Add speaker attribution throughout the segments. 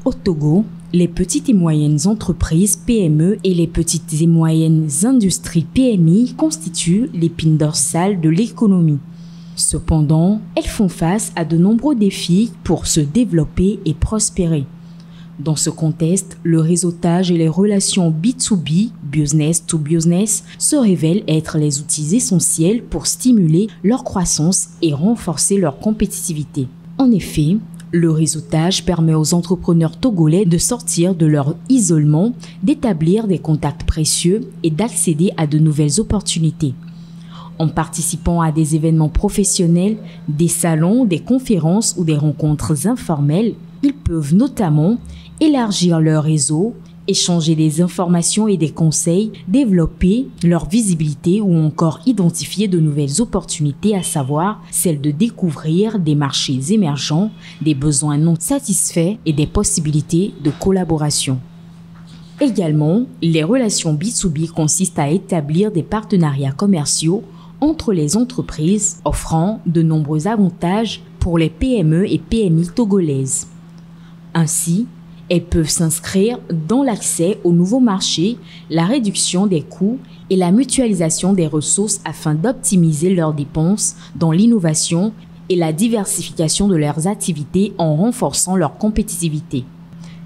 Speaker 1: Au Togo, les petites et moyennes entreprises PME et les petites et moyennes industries PMI constituent l'épine dorsale de l'économie. Cependant, elles font face à de nombreux défis pour se développer et prospérer. Dans ce contexte, le réseautage et les relations B2B, business to business, se révèlent être les outils essentiels pour stimuler leur croissance et renforcer leur compétitivité. En effet, le réseautage permet aux entrepreneurs togolais de sortir de leur isolement, d'établir des contacts précieux et d'accéder à de nouvelles opportunités. En participant à des événements professionnels, des salons, des conférences ou des rencontres informelles, ils peuvent notamment élargir leur réseau, échanger des informations et des conseils, développer leur visibilité ou encore identifier de nouvelles opportunités, à savoir celles de découvrir des marchés émergents, des besoins non satisfaits et des possibilités de collaboration. Également, les relations B2B consistent à établir des partenariats commerciaux entre les entreprises, offrant de nombreux avantages pour les PME et PMI togolaises. Ainsi, elles peuvent s'inscrire dans l'accès aux nouveaux marchés, la réduction des coûts et la mutualisation des ressources afin d'optimiser leurs dépenses dans l'innovation et la diversification de leurs activités en renforçant leur compétitivité.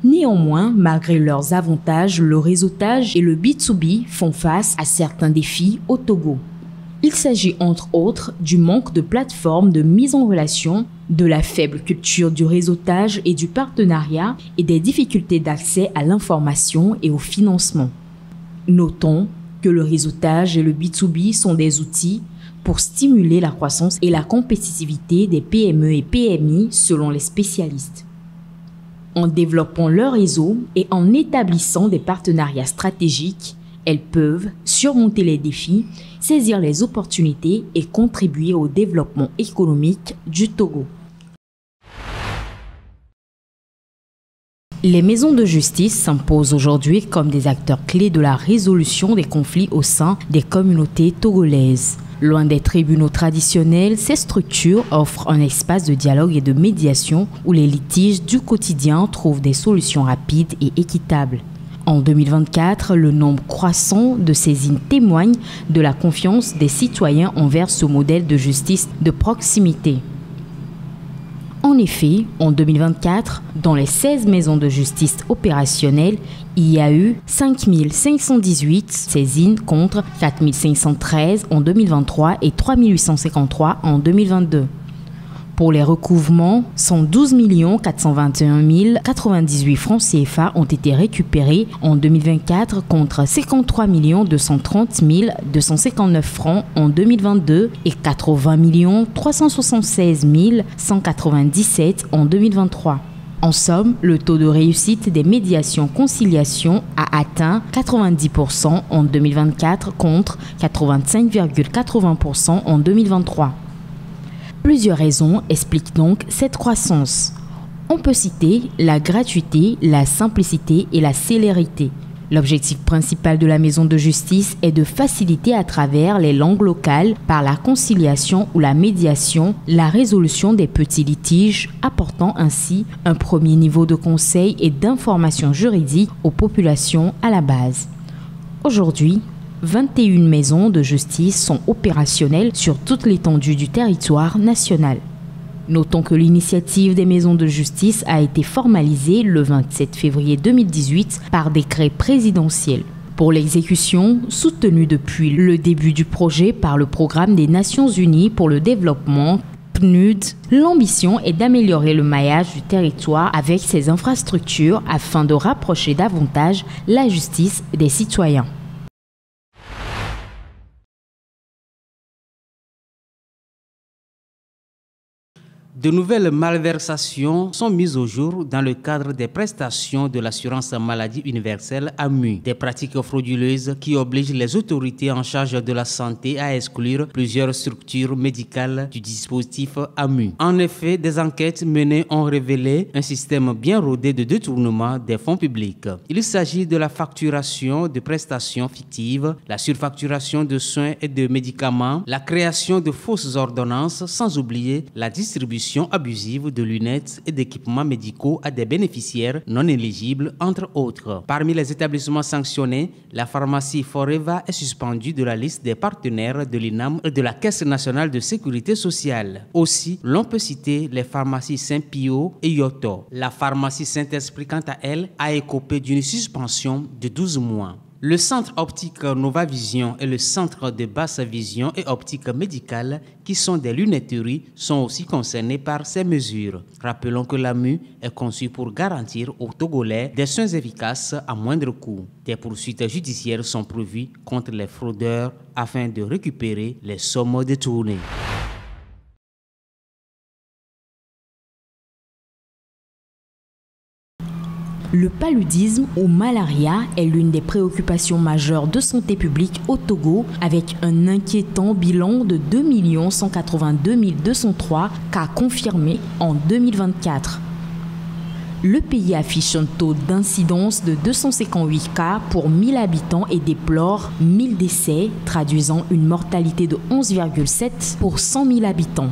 Speaker 1: Néanmoins, malgré leurs avantages, le réseautage et le B2B font face à certains défis au Togo. Il s'agit entre autres du manque de plateformes de mise en relation, de la faible culture du réseautage et du partenariat et des difficultés d'accès à l'information et au financement. Notons que le réseautage et le B2B sont des outils pour stimuler la croissance et la compétitivité des PME et PMI selon les spécialistes. En développant leur réseau et en établissant des partenariats stratégiques, elles peuvent surmonter les défis, saisir les opportunités et contribuer au développement économique du Togo. Les maisons de justice s'imposent aujourd'hui comme des acteurs clés de la résolution des conflits au sein des communautés togolaises. Loin des tribunaux traditionnels, ces structures offrent un espace de dialogue et de médiation où les litiges du quotidien trouvent des solutions rapides et équitables. En 2024, le nombre croissant de saisines témoigne de la confiance des citoyens envers ce modèle de justice de proximité. En effet, en 2024, dans les 16 maisons de justice opérationnelles, il y a eu 5 518 saisines contre 4 513 en 2023 et 3 853 en 2022. Pour les recouvrements, 112 421 098 francs CFA ont été récupérés en 2024 contre 53 230 259 francs en 2022 et 80 376 197 en 2023. En somme, le taux de réussite des médiations-conciliations a atteint 90% en 2024 contre 85,80% en 2023. Plusieurs raisons expliquent donc cette croissance. On peut citer la gratuité, la simplicité et la célérité. L'objectif principal de la maison de justice est de faciliter à travers les langues locales, par la conciliation ou la médiation, la résolution des petits litiges, apportant ainsi un premier niveau de conseil et d'information juridique aux populations à la base. Aujourd'hui, 21 maisons de justice sont opérationnelles sur toute l'étendue du territoire national. Notons que l'initiative des maisons de justice a été formalisée le 27 février 2018 par décret présidentiel. Pour l'exécution, soutenue depuis le début du projet par le Programme des Nations Unies pour le développement, PNUD, l'ambition est d'améliorer le maillage du territoire avec ses infrastructures afin de rapprocher davantage la justice des citoyens.
Speaker 2: De nouvelles malversations sont mises au jour dans le cadre des prestations de l'assurance maladie universelle AMU. Des pratiques frauduleuses qui obligent les autorités en charge de la santé à exclure plusieurs structures médicales du dispositif AMU. En effet, des enquêtes menées ont révélé un système bien rodé de détournement des fonds publics. Il s'agit de la facturation de prestations fictives, la surfacturation de soins et de médicaments, la création de fausses ordonnances, sans oublier la distribution distribution abusive de lunettes et d'équipements médicaux à des bénéficiaires non éligibles, entre autres. Parmi les établissements sanctionnés, la pharmacie Foreva est suspendue de la liste des partenaires de l'INAM et de la Caisse nationale de sécurité sociale. Aussi, l'on peut citer les pharmacies Saint-Pio et Yoto. La pharmacie Saint-Esprit, quant à elle, a écopé d'une suspension de 12 mois. Le centre optique Nova Vision et le centre de basse vision et optique médicale, qui sont des lunetteries, sont aussi concernés par ces mesures. Rappelons que l'AMU est conçu pour garantir aux Togolais des soins efficaces à moindre coût. Des poursuites judiciaires sont prévues contre les fraudeurs afin de récupérer les sommes détournées.
Speaker 1: Le paludisme ou malaria est l'une des préoccupations majeures de santé publique au Togo, avec un inquiétant bilan de 2 182 203 cas confirmés en 2024. Le pays affiche un taux d'incidence de 258 cas pour 1000 habitants et déplore 1000 décès, traduisant une mortalité de 11,7 pour 100 000 habitants.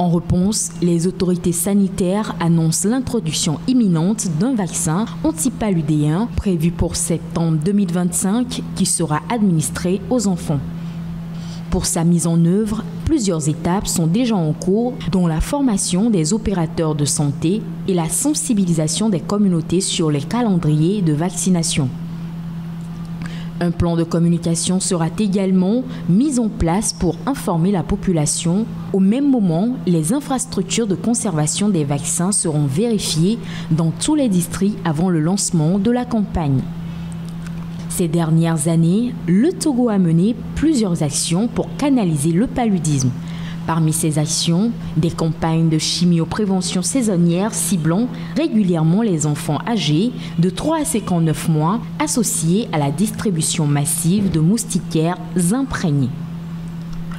Speaker 1: En réponse, les autorités sanitaires annoncent l'introduction imminente d'un vaccin antipaludéen prévu pour septembre 2025 qui sera administré aux enfants. Pour sa mise en œuvre, plusieurs étapes sont déjà en cours, dont la formation des opérateurs de santé et la sensibilisation des communautés sur les calendriers de vaccination. Un plan de communication sera également mis en place pour informer la population. Au même moment, les infrastructures de conservation des vaccins seront vérifiées dans tous les districts avant le lancement de la campagne. Ces dernières années, le Togo a mené plusieurs actions pour canaliser le paludisme. Parmi ces actions, des campagnes de chimioprévention saisonnière ciblant régulièrement les enfants âgés de 3 à 59 mois associés à la distribution massive de moustiquaires imprégnés.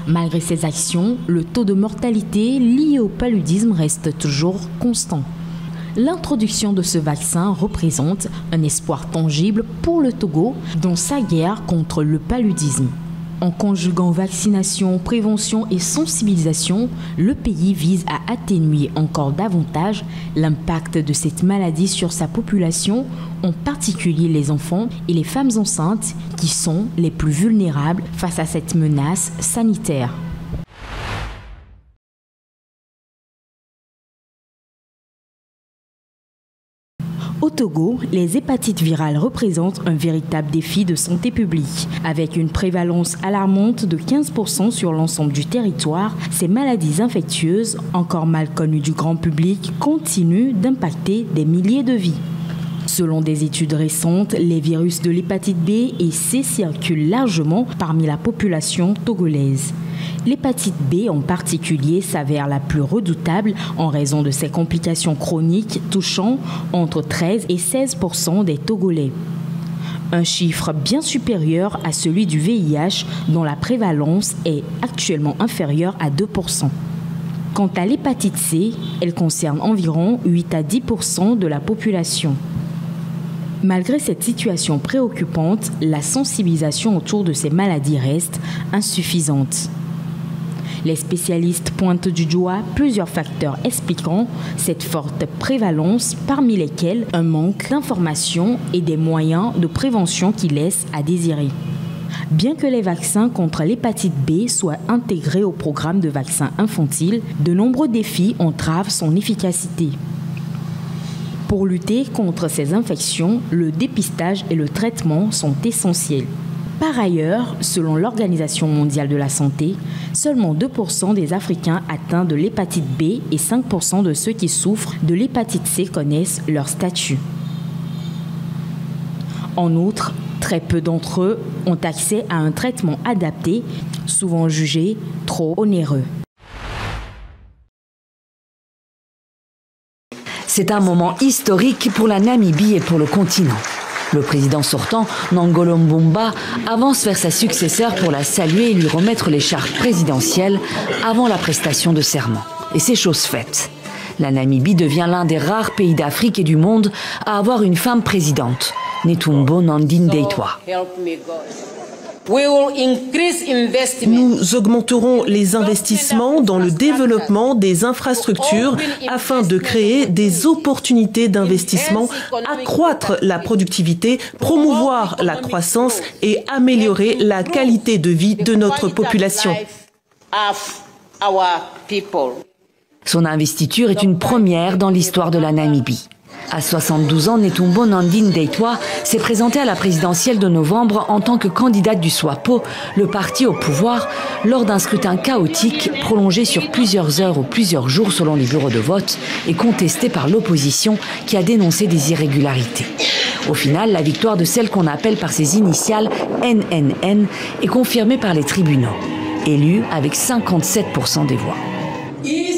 Speaker 1: Malgré ces actions, le taux de mortalité lié au paludisme reste toujours constant. L'introduction de ce vaccin représente un espoir tangible pour le Togo dans sa guerre contre le paludisme. En conjuguant vaccination, prévention et sensibilisation, le pays vise à atténuer encore davantage l'impact de cette maladie sur sa population, en particulier les enfants et les femmes enceintes qui sont les plus vulnérables face à cette menace sanitaire. Au Togo, les hépatites virales représentent un véritable défi de santé publique. Avec une prévalence alarmante de 15% sur l'ensemble du territoire, ces maladies infectieuses, encore mal connues du grand public, continuent d'impacter des milliers de vies. Selon des études récentes, les virus de l'hépatite B et C circulent largement parmi la population togolaise. L'hépatite B en particulier s'avère la plus redoutable en raison de ses complications chroniques touchant entre 13 et 16% des Togolais. Un chiffre bien supérieur à celui du VIH dont la prévalence est actuellement inférieure à 2%. Quant à l'hépatite C, elle concerne environ 8 à 10% de la population. Malgré cette situation préoccupante, la sensibilisation autour de ces maladies reste insuffisante. Les spécialistes pointent du doigt plusieurs facteurs expliquant cette forte prévalence, parmi lesquels un manque d'informations et des moyens de prévention qui laissent à désirer. Bien que les vaccins contre l'hépatite B soient intégrés au programme de vaccins infantiles, de nombreux défis entravent son efficacité. Pour lutter contre ces infections, le dépistage et le traitement sont essentiels. Par ailleurs, selon l'Organisation mondiale de la santé, seulement 2% des Africains atteints de l'hépatite B et 5% de ceux qui souffrent de l'hépatite C connaissent leur statut. En outre, très peu d'entre eux ont accès à un traitement adapté, souvent jugé trop onéreux.
Speaker 3: C'est un moment historique pour la Namibie et pour le continent. Le président sortant, Nangolo Mbumba, avance vers sa successeur pour la saluer et lui remettre l'écharpe présidentielle avant la prestation de serment. Et c'est chose faite. La Namibie devient l'un des rares pays d'Afrique et du monde à avoir une femme présidente, Netumbo Nandi-Ndaitwah.
Speaker 4: Nous augmenterons les investissements dans le développement des infrastructures afin de créer des opportunités d'investissement, accroître la productivité, promouvoir la croissance et améliorer la qualité de vie de notre population.
Speaker 3: Son investiture est une première dans l'histoire de la Namibie. À 72 ans, Netumbo Nandi Ndaitwah s'est présenté à la présidentielle de novembre en tant que candidate du SWAPO, le parti au pouvoir, lors d'un scrutin chaotique prolongé sur plusieurs heures ou plusieurs jours selon les bureaux de vote et contesté par l'opposition qui a dénoncé des irrégularités. Au final, la victoire de celle qu'on appelle par ses initiales NNN est confirmée par les tribunaux, élue avec 57% des voix.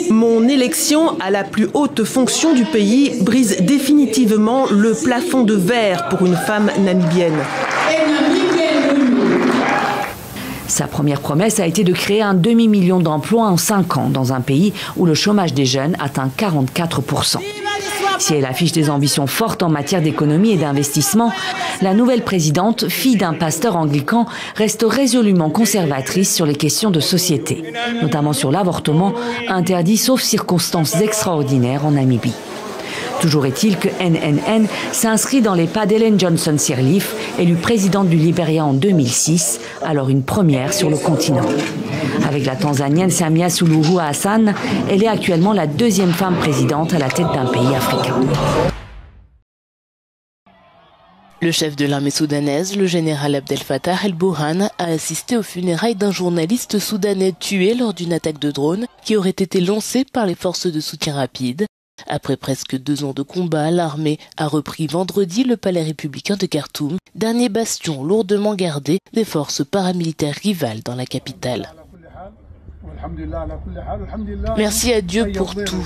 Speaker 4: Mon élection à la plus haute fonction du pays brise définitivement le plafond de verre pour une femme namibienne.
Speaker 3: Sa première promesse a été de créer un demi-million d'emplois en 5 ans dans un pays où le chômage des jeunes atteint 44%. Si elle affiche des ambitions fortes en matière d'économie et d'investissement, la nouvelle présidente, fille d'un pasteur anglican, reste résolument conservatrice sur les questions de société, notamment sur l'avortement, interdit sauf circonstances extraordinaires en Namibie. Toujours est-il que NNN s'inscrit dans les pas d'Ellen Johnson Sirleaf, élue présidente du Libéria en 2006, alors une première sur le continent. Avec la Tanzanienne Samia Suluhu Hassan, elle est actuellement la deuxième femme présidente à la tête d'un pays africain.
Speaker 5: Le chef de l'armée soudanaise, le général Abdel Fattah el-Burhan, a assisté aux funérailles d'un journaliste soudanais tué lors d'une attaque de drone qui aurait été lancée par les forces de soutien rapide. Après presque 2 ans de combat, l'armée a repris vendredi le palais républicain de Khartoum, dernier bastion lourdement gardé des forces paramilitaires rivales dans la capitale. Merci à Dieu pour tout.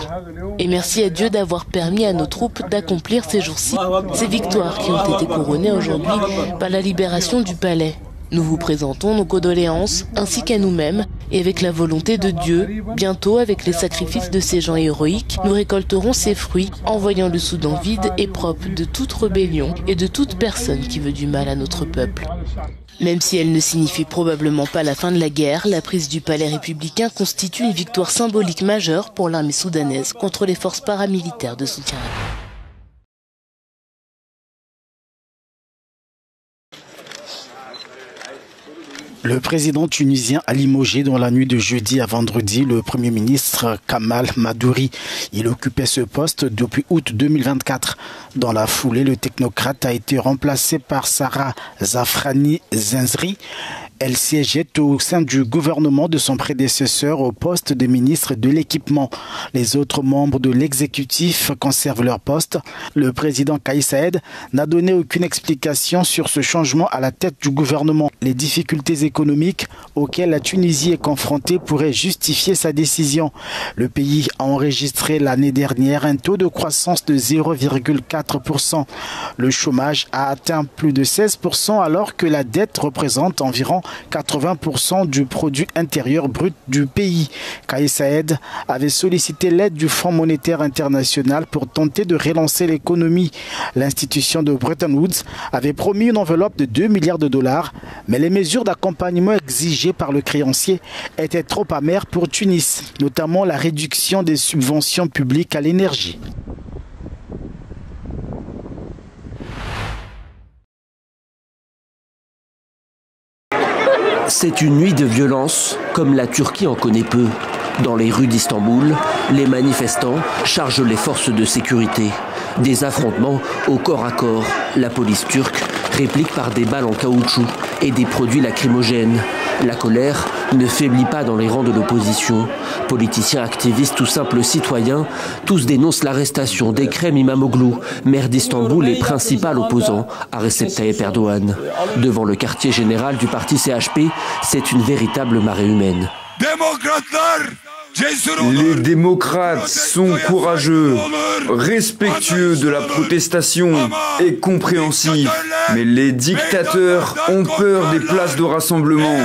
Speaker 5: Et merci à Dieu d'avoir permis à nos troupes d'accomplir ces jours-ci ces victoires qui ont été couronnées aujourd'hui par la libération du palais. Nous vous présentons nos condoléances ainsi qu'à nous-mêmes et avec la volonté de Dieu, bientôt avec les sacrifices de ces gens héroïques, nous récolterons ces fruits en voyant le Soudan vide et propre de toute rébellion et de toute personne qui veut du mal à notre peuple. Même si elle ne signifie probablement pas la fin de la guerre, la prise du palais républicain constitue une victoire symbolique majeure pour l'armée soudanaise contre les forces paramilitaires de soutien.
Speaker 6: Le président tunisien a limogé dans la nuit de jeudi à vendredi le premier ministre Kamal Madouri. Il occupait ce poste depuis août 2024. Dans la foulée, le technocrate a été remplacé par Sarah Zafrani Zenzri. Elle siégeait au sein du gouvernement de son prédécesseur au poste de ministre de l'équipement. Les autres membres de l'exécutif conservent leur poste. Le président Kais Saied n'a donné aucune explication sur ce changement à la tête du gouvernement. Les difficultés économiques auxquelles la Tunisie est confrontée pourraient justifier sa décision. Le pays a enregistré l'année dernière un taux de croissance de 0,4%. Le chômage a atteint plus de 16% alors que la dette représente environ 80% du produit intérieur brut du pays. Kais Saied avait sollicité l'aide du Fonds monétaire international pour tenter de relancer l'économie. L'institution de Bretton Woods avait promis une enveloppe de 2 milliards de dollars, mais les mesures d'accompagnement exigées par le créancier étaient trop amères pour Tunis, notamment la réduction des subventions publiques à l'énergie.
Speaker 7: C'est une nuit de violence comme la Turquie en connaît peu. Dans les rues d'Istanbul, les manifestants chargent les forces de sécurité. Des affrontements au corps à corps. La police turque réplique par des balles en caoutchouc et des produits lacrymogènes. La colère ne faiblit pas dans les rangs de l'opposition. Politiciens, activistes ou simples citoyens, tous dénoncent l'arrestation d'Ekrem İmamoğlu, maire d'Istanbul et principal opposant à Recep Tayyip Erdogan. Devant le quartier général du parti CHP, c'est une véritable marée humaine.
Speaker 8: Les démocrates sont courageux, respectueux de la protestation et compréhensifs. Mais les dictateurs ont peur des places de rassemblement.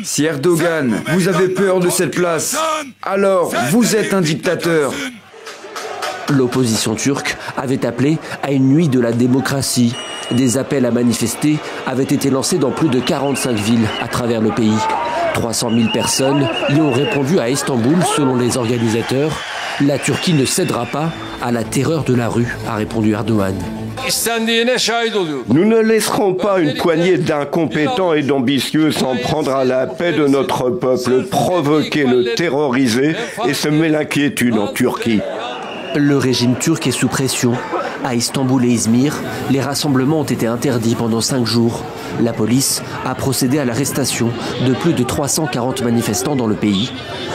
Speaker 8: Si Erdogan, vous avez peur de cette place, alors vous êtes un dictateur.
Speaker 7: L'opposition turque avait appelé à une nuit de la démocratie. Des appels à manifester avaient été lancés dans plus de 45 villes à travers le pays. 300 000 personnes y ont répondu à Istanbul selon les organisateurs. La Turquie ne cédera pas à la terreur de la rue, a répondu Erdogan.
Speaker 9: Nous ne laisserons pas une poignée d'incompétents et d'ambitieux s'en prendre à la paix de notre peuple, provoquer, le terroriser et semer l'inquiétude en Turquie.
Speaker 7: Le régime turc est sous pression. À Istanbul et Izmir, les rassemblements ont été interdits pendant 5 jours. La police a procédé à l'arrestation de plus de 340 manifestants dans le pays.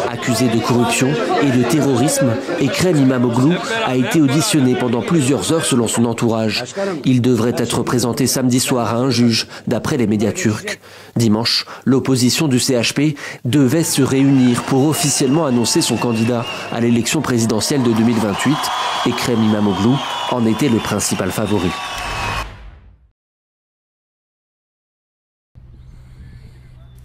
Speaker 7: Accusé de corruption et de terrorisme, Ekrem İmamoğlu a été auditionné pendant plusieurs heures selon son entourage. Il devrait être présenté samedi soir à un juge, d'après les médias turcs. Dimanche, l'opposition du CHP devait se réunir pour officiellement annoncer son candidat à l'élection présidentielle de 2028. Ekrem İmamoğlu en était le principal favori.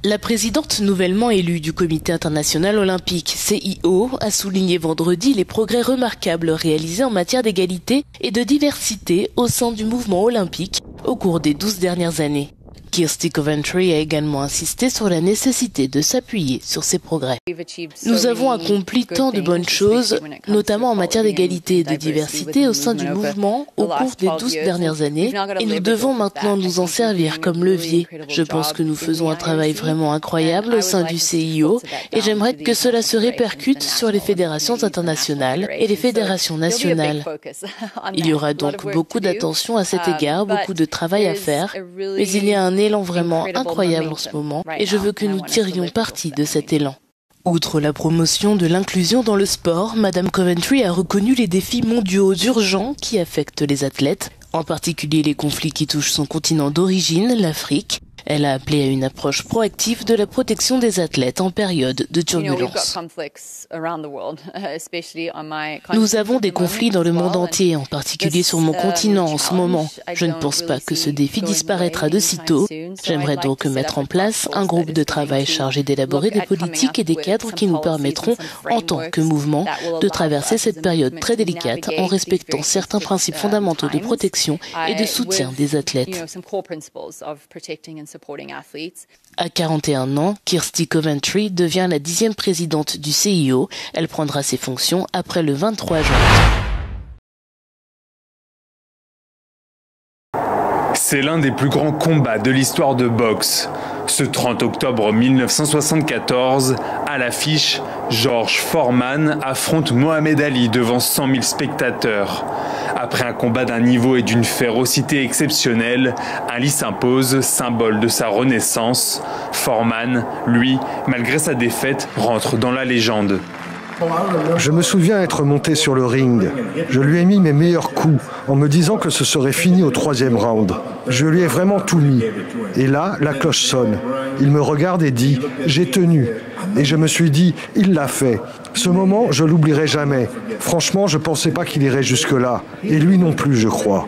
Speaker 5: La présidente nouvellement élue du Comité international olympique, CIO, a souligné vendredi les progrès remarquables réalisés en matière d'égalité et de diversité au sein du mouvement olympique au cours des 12 dernières années. Kirsty Coventry a également insisté sur la nécessité de s'appuyer sur ces progrès. Nous avons accompli tant de bonnes choses, notamment en matière d'égalité et de diversité au sein du mouvement au cours des 12 dernières années, et nous devons maintenant nous en servir comme levier. Je pense que nous faisons un travail vraiment incroyable au sein du CIO, et j'aimerais que cela se répercute sur les fédérations internationales et les fédérations nationales. Il y aura donc beaucoup d'attention à cet égard, beaucoup de travail à faire, mais il y a un élan vraiment incroyable en ce moment et je veux que nous tirions parti de cet élan. Outre la promotion de l'inclusion dans le sport, Madame Coventry a reconnu les défis mondiaux urgents qui affectent les athlètes, en particulier les conflits qui touchent son continent d'origine, l'Afrique. Elle a appelé à une approche proactive de la protection des athlètes en période de turbulence. Nous avons des conflits dans le monde entier, en particulier sur mon continent en ce moment. Je ne pense pas que ce défi disparaîtra de sitôt. J'aimerais donc mettre en place un groupe de travail chargé d'élaborer des politiques et des cadres qui nous permettront, en tant que mouvement, de traverser cette période très délicate en respectant certains principes fondamentaux de protection et de soutien des athlètes. À 41 ans, Kirsty Coventry devient la 10e présidente du CIO. Elle prendra ses fonctions après le 23 juin.
Speaker 10: C'est l'un des plus grands combats de l'histoire de boxe. Ce 30 octobre 1974, à l'affiche, George Foreman affronte Mohamed Ali devant 100 000 spectateurs. Après un combat d'un niveau et d'une férocité exceptionnelle, Ali s'impose, symbole de sa renaissance. Foreman, lui, malgré sa défaite, rentre dans la légende.
Speaker 11: Je me souviens être monté sur le ring. Je lui ai mis mes meilleurs coups en me disant que ce serait fini au 3e round. Je lui ai vraiment tout mis. Et là, la cloche sonne. Il me regarde et dit « J'ai tenu ». Et je me suis dit « Il l'a fait ». Ce moment, je l'oublierai jamais. Franchement, je ne pensais pas qu'il irait jusque-là. Et lui non plus, je crois.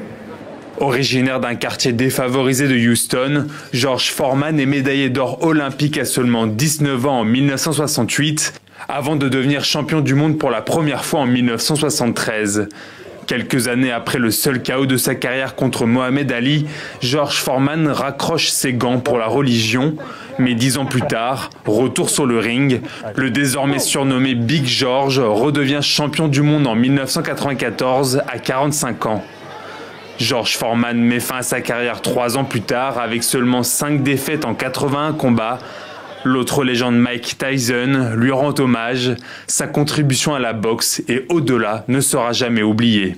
Speaker 10: Originaire d'un quartier défavorisé de Houston, George Foreman est médaillé d'or olympique à seulement 19 ans en 1968, avant de devenir champion du monde pour la première fois en 1973. Quelques années après le seul KO de sa carrière contre Mohamed Ali, George Foreman raccroche ses gants pour la religion. Mais 10 ans plus tard, retour sur le ring, le désormais surnommé Big George redevient champion du monde en 1994 à 45 ans. George Foreman met fin à sa carrière 3 ans plus tard avec seulement 5 défaites en 81 combats. L'autre légende Mike Tyson lui rend hommage. Sa contribution à la boxe et au-delà ne sera jamais oubliée.